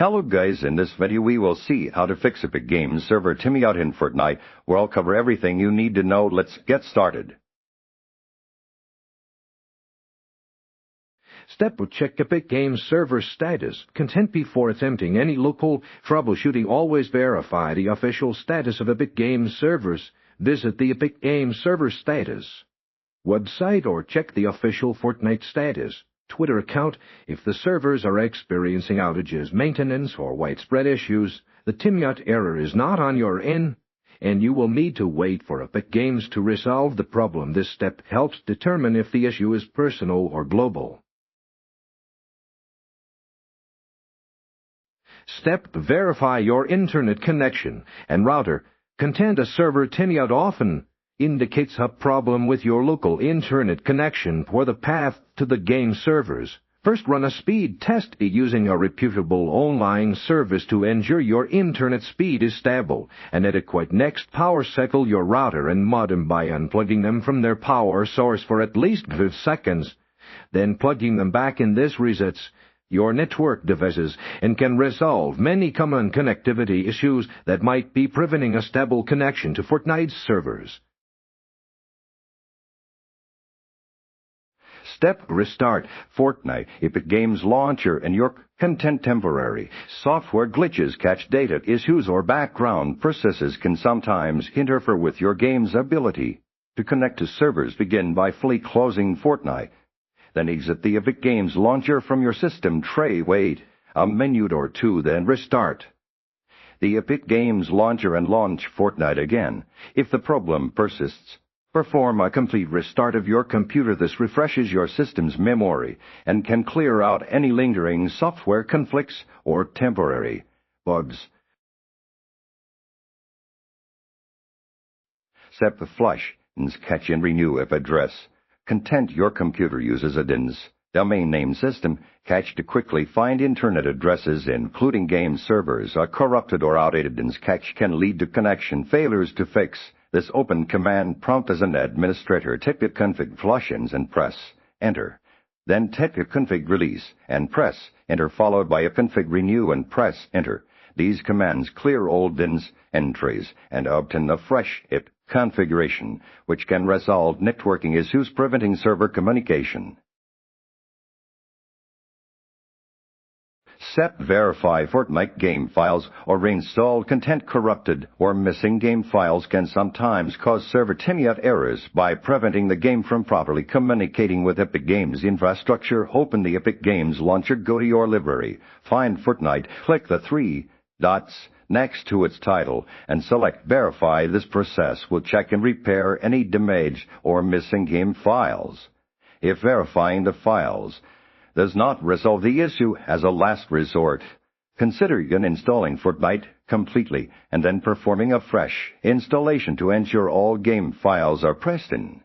Hello guys, in this video we will see how to fix Epic Games server Timeout in Fortnite, where I'll cover everything you need to know. Let's get started. Step 1. Check Epic Games server status. Content before attempting any local troubleshooting. Always verify the official status of Epic Games servers. Visit the Epic Games server status website or check the official Fortnite status Twitter account. If the servers are experiencing outages, maintenance, or widespread issues, the Timeout error is not on your end, and you will need to wait for Epic Games to resolve the problem. This step helps determine if the issue is personal or global. Step 2. Verify your internet connection and router. Content a server Timeout often indicates a problem with your local internet connection or the path to the game servers. First, run a speed test using a reputable online service to ensure your internet speed is stable and adequate. Next, power cycle your router and modem by unplugging them from their power source for at least 5 seconds. Then plugging them back in. This resets your network devices and can resolve many common connectivity issues that might be preventing a stable connection to Fortnite's servers. Step 3. Restart Fortnite Epic Games launcher and your content temporary. Software glitches, cache data issues, or background processes can sometimes interfere with your game's ability to connect to servers. Begin by fully closing Fortnite. Then exit the Epic Games launcher from your system tray. Wait a minute or two, then restart the Epic Games launcher and launch Fortnite again. If the problem persists, perform a complete restart of your computer. This refreshes your system's memory and can clear out any lingering software conflicts or temporary bugs. Step 4. Flush and cache and renew if address. Content your computer uses a domain name system cache to quickly find internet addresses, including game servers. A corrupted or outdated cache can lead to connection failures. To fix this, open command prompt as an administrator. Type config flushins and press enter. Then type config release and press enter, followed by a config renew and press enter. These commands clear old entries and obtain a fresh configuration, which can resolve networking issues preventing server communication. Step 5. Verify Fortnite game files or reinstall content. Corrupted or missing game files can sometimes cause server Timeout errors. By preventing the game from properly communicating with Epic Games infrastructure, open the Epic Games launcher, go to your library, find Fortnite, click the 3 dots next to its title, and select Verify. This process will check and repair any damaged or missing game files. If verifying the files does not resolve the issue, as a last resort, consider uninstalling Fortnite completely and then performing a fresh installation to ensure all game files are pressed in.